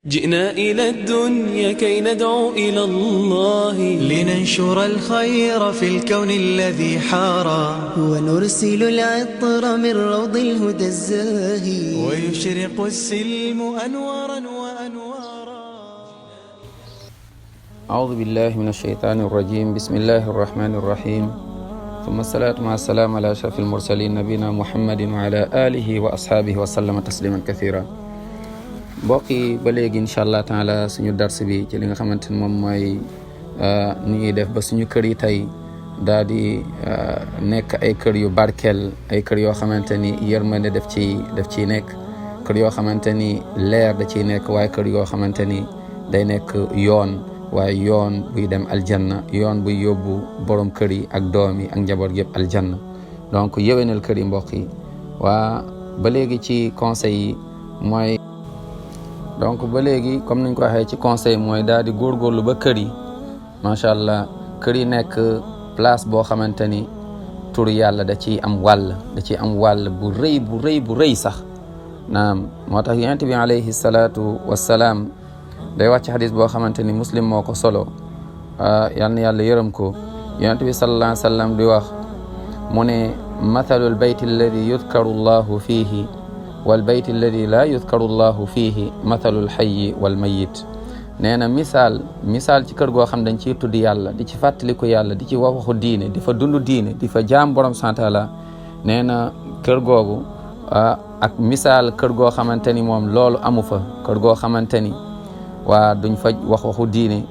جئنا إلى الدنيا كي ندعو إلى الله لننشر الخير في الكون الذي حارى ونرسل العطر من روض الهدى الزاهي ويشرق السلم أنوارا وأنوارا. أعوذ بالله من الشيطان الرجيم. بسم الله الرحمن الرحيم. ثم الصلاة مع السلام على أشرف المرسلين نبينا محمد وعلى آله وأصحابه وسلم تسليما كثيرا. mbokk yi ba léegi incha allah taala suñu dars bi ci li nga xamante ne moom mooy ni ñuy def ba suñu kër yi tey daal di nekk ay kër yu barkeel, ay kër yoo xamante ni yërmande daf ciy nekk, kër yoo xamante ni leer da ciy nekk, waaye kër yoo xamante ni day nekk yoon, waaye yoon buy dem aljanna, yoon buy yóbbu borom kër yi ak doom yi ak njaboot yëpp aljanna. donc yéwénal kër yi mbokk yi. waa ba léegi ci conseil yi mooy donc ba léegi comme niñ ko waxee ci conseil mooy daal di góorgóorlu ba kër yi macha allah kër yi nekk place boo xamante ni tur yàlla da ciy am wàll bu rëy sax. naam moo tax yonent bi alayhi salaatu wassalaam day wax ci xadis boo xamante ni muslim moo ko solo yal na yàlla yërëm ko. yonent bi sallallahu alayhi wa sallam di wax mu ne mathalul bayti alladi yudkaru llahu fiihi wal bayti alladi laa yudkaru llahu fiihi mathalul hayyi wal mayit. nee na misaal ci kër goo xam dañ ciy tudd yàlla, di ci fàttaliku yàlla, di ci waxu diine, di fa dund diine, di fa jaam borom subhaanahu wa taala. nee na kër googu ak misaal kër goo xamante ni moom loolu amu fa, kër goo xamante ni waa duñ fa waxu diine,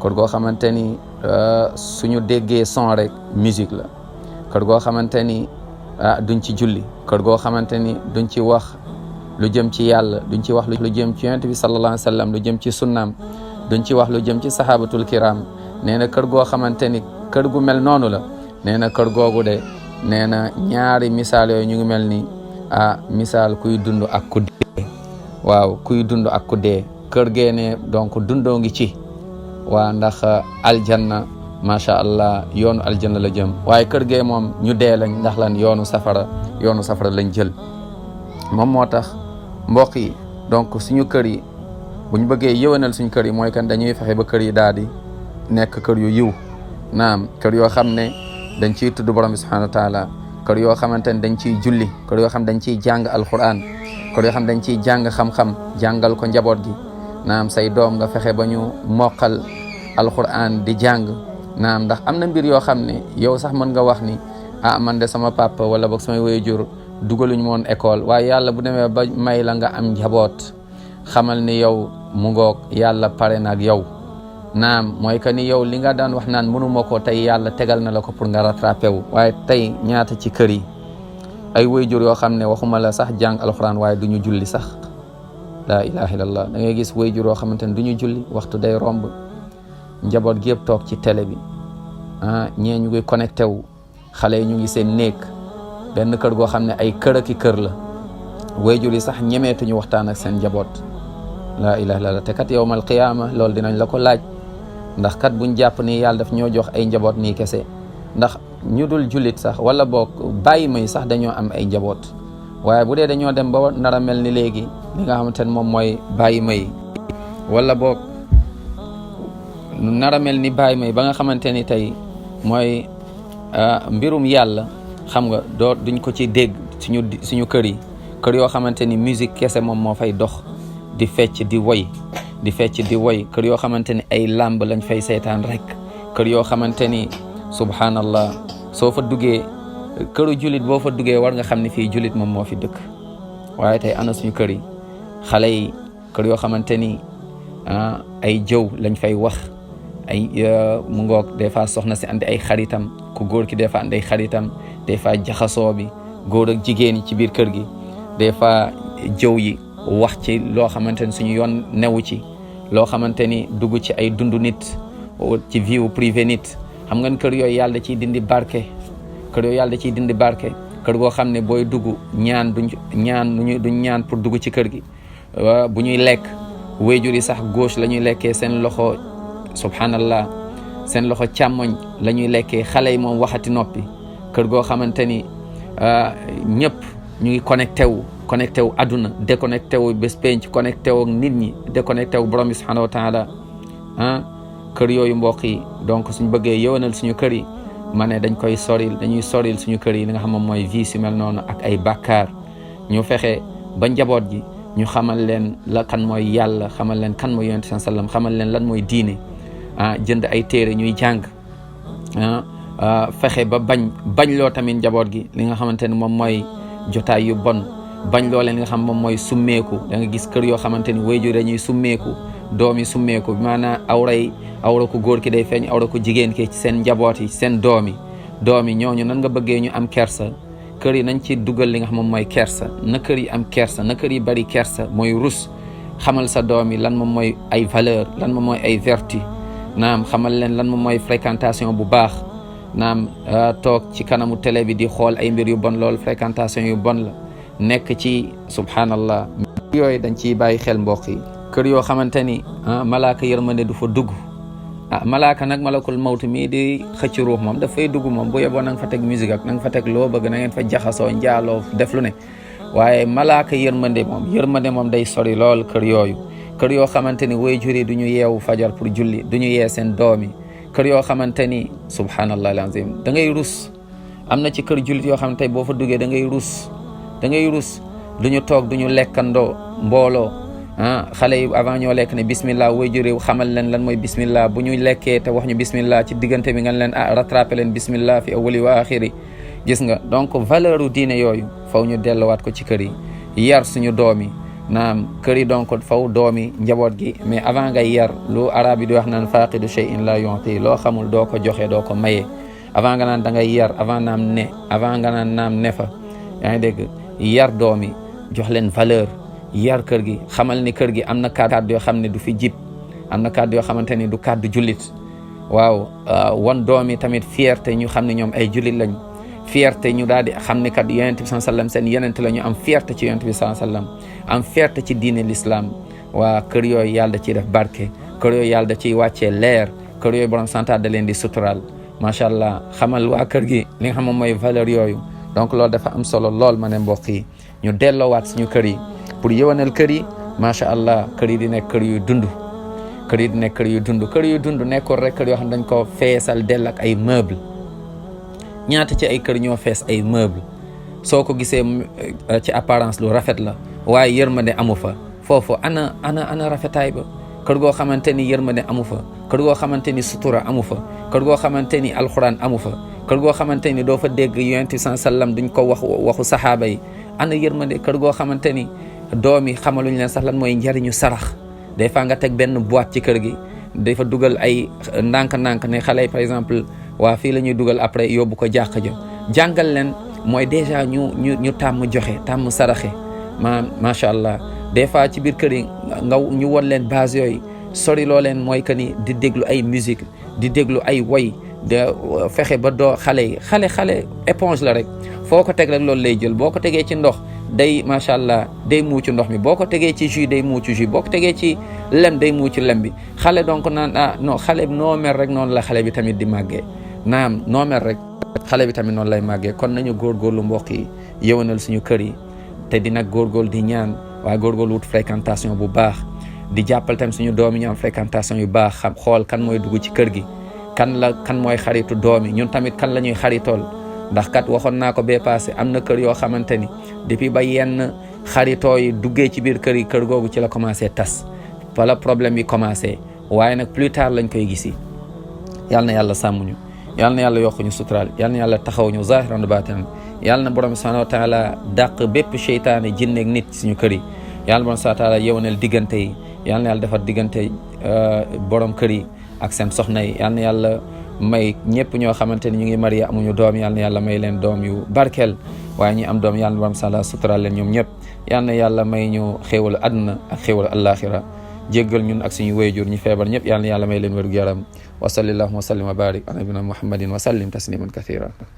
kër goo xamante ni suñu déggee son rek musique la, kër goo xamante ni duñ ci julli, kër goo xamante ni duñ ci wax lu jëm ci yàlla, duñ ci wax lu jëm ci yonent bi sallallahu alayhi wa sallam, lu jëm ci sunnaam, duñ ci wax lu jëm ci sahabatul kiram. nee na kër goo xamante ni kër gu mel noonu la. nee na kër googu de nee na ñaari misaal yooyu ñu ngi mel ni misaal kuy dund ak ku dee. waaw kuy dund ak ku dee. kër gee ne donc dundoo ngi ci waa ndax aljanna macha allah yoonu aljanna la jëm, waaye kër gee moom ñu dee lañ ndax lan yoonu safara lañ jël. moom moo tax mbokk yi donc suñu kër yi bu ñu bëggee yëwanal suñu kër yi mooy kan dañuy fexe ba kër yi daal di nekk kër yu yiw. naam kër yoo xam ne dañ ciy tudd borom bi subhanahu wa taala, kër yoo xamante ne dañ ciy julli, kër yoo xam dañ ciy jàng alquran, kër yoo xam dañ ciy jàng xam-xam, jàngal ko njaboot gi. naam say doom nga fexe ba ñu mokkal alquran di jàng. naam ndax am na mbir yoo xam ne yow sax mën nga wax ni man de sama papa wala boog samay waajur dugaluñ moon école, waaye yàlla bu demee ba may la nga am njaboot xamal ni yow mu ngoog yàlla pare na ak yow. naam mooy que ni yow li nga daan wax naan mënuma ko, tey yàlla tegal na la ko pour nga rattrapé wu. waaye tey ñaata ci kër yi ay waajur yoo xam ne waxuma la sax jàng alxuraan waaye du ñu julli sax. laa ilaha illallah. da ngay gis waajur yoo xamante ne du ñu julli, waxtu day romb njaboot gi yëpp toog ci télé bi ñee ñu ngi connecté wu, xale yi ñu ngi seen néeg. benn kër goo xam ne ay kër aki kër la, waajur yi sax ñemeetuñu waxtaan ak seen njaboot. laa ilaha illallah. te kat yawmal qiyaama loolu dinañ la ko laaj, ndax kat buñ jàpp ni yàlla daf ñoo jox ay njaboot nii kese, ndax ñu dul jullit sax wala boog bàyyi may sax dañoo am ay njaboot. waaye bu dee dañoo dem ba nar a mel ni léegi li nga xamante ne moom mooy bàyyi may wala boog nar a mel ni bàyyi may ba nga xamante ni tey mooy mbirum yàlla xam nga duñ ko ci dégg suñu kër yi, kër yoo xamante ni musique kese moom moo fay dox, di fecc di woy, kër yoo xamante ni ay làmb lañ fay seetaan rek, kër yoo xamante ni subhanallah soo fa duggee këru julit boo fa duggee war nga xam ne fii julit moom moo fi dëkk. waaye tey ana suñu kër yi xale yi, kër yoo xamante ni ay jëw lañ fay wax, ay mu ngoog des fois soxna si andi ay xaritam, ku góor ki des fois andi ay xaritam, des fois jaxasoo bi góor ak jigéen yi ci biir kër gi, des fois jëw yi wax ci loo xamante ni suñu yoon newu ci, loo xamante ni dugg ci ay dundu nit, ci vie privé nit. xam nga kër yooyu yàlla da ciy dindi barke, kër goo xam ne booy dugg duñ ñaan pour dugg ci kër gi. bu ñuy lekk waajur yi sax gauche la ñuy lekkee, seen loxo subhanallah seen loxo càmmoñ la ñuy lekkee. xale yi moom waxati noppi. kër goo xamante ni ñëpp ñu ngi connecté wu connecté wu àdduna déconnecté wu bés penc connecté wu nit ñi déconnecté wu borom bi subhanahu wa taala kër yooyu mbokk yi donc suñu bëggee yëwanal suñu kër yi ma ne dañuy soril suñu kër yi li nga xam moom mooy vie si mel noonu ak ay bàkkaar ñu fexe ba njaboot ji ñu xamal leen la kan mooy yàlla xamal leen kan mooy yonent sallam xamal leen lan mooy diine jënd ay téere ñuy jàng fexe ba bañ loo tamit njaboot gi li nga xamante ne moom mooy jotaay yu bon bañ loo leen nga xam moom mooy summeeku da nga gis kër yoo xamante ni waajur dañuy summeeku doom yi summeeku maanaam awra ko góor ki day feeñ awra ko jigéen ki ci seen njaboot yi seen doom yi ñooñu nan nga bëggee ñu am kersa kër yi nañ ci dugal li nga xam moom mooy kersa na kër yi am kersa na kër yi bari kersa mooy rus xamal sa doom yi lan moom mooy ay valeur lan moom mooy ay vertu naam xamal leen lan moom mooy fréquentation bu baax naam toog ci kanamu télé bi di xool ay mbir yu bon lool fréquentation yu bon la nekk ci subhanallah yooyu dañ ciy bàyyi xel mbokk yi kër yoo xamante ni malaaka yërmande du fa dugg malaaka nag malakul mawtu mii di xëcc ruux moom dafay dugg moom bu yeboo na nga fa teg musique ak na nga fa teg loo bëgg na ngeen fa jaxasoo njaaloo def lu ne waaye malaaka yërmande moom day sori lool kër yooyu kër yoo xamante ni waajur yi du ñu yeewu fajar pour julli du ñu yee seen doom yi kër yoo xamante ni subhanallah alazim da ngay rus am na ci kër jullit yoo xam ne tey boo fa duggee da ngay rus du ñu toog du ñu lekkandoo mbooloo xale yi avant ñoo lekk ne bismillah waajur yi xamal leen lan mooy bismillah bu ñu lekkee te wax ñu bismillah ci diggante bi nga leen rattrapé leen bismillah fi awwali wa axiri gis nga donc valeur u diine yooyu faw ñu delluwaat ko ci kër yi yar suñu doom yi naam kër yi donc faw doom yi njaboot gi mais avant ngay yar lu arab yi di wax naan faqidu shay'in la yu'ti loo xamul doo ko joxe doo ko maye avant nga naan da ngay yar avant nga naan naam ne fa yaa ngi dégg yar doom yi jox leen valeur yar kër gi xamal ni kër gi am na kàddu yoo xam ne du fi jib am na kàddu yoo xamante ni du kàddu jullit waaw wan doom yi tamit fierté ñu xam ne ñoom ay jullit lañ fierté ñu daal di xam ne kat yonent bi sallam seen yonent la ñu am fierté ci yonent bi sallam am fierté ci diine l'islam waa kër yooyu yàlla da ciy def barke kër yooyu yàlla da ciy wàccee leer kër yooyu borom santaat da leen di sutural macha allah xamal waa kër gi li nga xam moom mooy valeur yooyu donc loolu dafa am solo lool ma ne mbokk yi ñu delloowaat suñu kër yi pour yëwanal kër yi macha allah kër yi di nekk kër yu dund kër yu dund nekkoon rek kër yoo xam ne dañ ko feesal dell ak ay meuble ñaata ci ay kër ñoo fees ay meuble soo ko gisee ci apparence lu rafet la waaye yërmande amu fa foofu ana rafetaay ba kër goo xamante ni yërmande amu fa kër goo xamante ni sutura amu fa kër goo xamante ni alxuraan amu fa kër goo xamante ni doo fa dégg yonent bi sallam duñ ko waxu saxaaba yi ana yërmande kër goo xamante ni doom yi xamaluñ leen sax lan mooy njariñu sarax des fois nga teg benn boîte ci kër gi dafa dugal ay ndànk-ndànk ne xale yi par exemple waa fii la ñuy dugal après yóbbu ko jàkka ja jàngal leen mooy déjà ñu tàmm joxe tàmm saraxe macha allah des fois ci biir kër yi ñu won leen base yooyu sori loo leen mooy que ni di déglu ay musique di déglu ay woy de fexe ba doo xale yi xale éponge la rek foo ko teg rek loolu lay jël boo ko tegee ci ndox day macha allah day muucu ndox mi boo ko tegee ci jus day muucu jus boo ko tegee ci lem day muucu lem bi xale donc naan non xale noo mel rek noonu la xale bi tamit di màggee naam noo mel rek xale bi tamit noonu lay màggee kon nañu góorgóorlu mbokk yi yëwanal suñu kër yi te di nag góorgóorlu di ñaan waaye góorgóorlu wut fréquentation bu baax di jàppal tamit suñu doom yi ñu am fréquentation yu baax xam xool kan mooy dugg ci kër gi kan mooy xaritu doom yi ñun tamit kan la ñuy xaritool ndax kat waxoon naa ko bee passé am na kër yoo xamante ni depuis ba yenn xaritoo yi duggee ci biir kër yi kër googu ci la commencé tas wala problème yi commencé waaye nag plus tard lañ koy gisi yal na yàlla sàmm ñu yal na yàlla yokk ñu suturaal yal na yàlla taxaw ñu zahiran wa baatinan yal na borom subhanahu wa taala dàq bépp seytaane jinne ak nit suñu kër yi yal na borom subhanahu wa taala yewanal diggante yi yal na yàlla defar diggante borom kër yi ak seen soxna yi yal na yàlla may ñëpp ñoo xamante ni ñu ngi marié amuñu doom yal na yàlla may leen doom yu barkeel waaye ñi am doom yal na borom sala suturaal leen ñoom ñëpp yal na yàlla may ñu xéewalu àdduna ak xéewalu àllaaxira jéggal ñun ak suñu wéyjur ñi feebar ñëpp yal na yàlla may leen wér gu yaram wa sallallahu wa sallim wa barik ala nabina muhammadin wa sallim tasliman kathira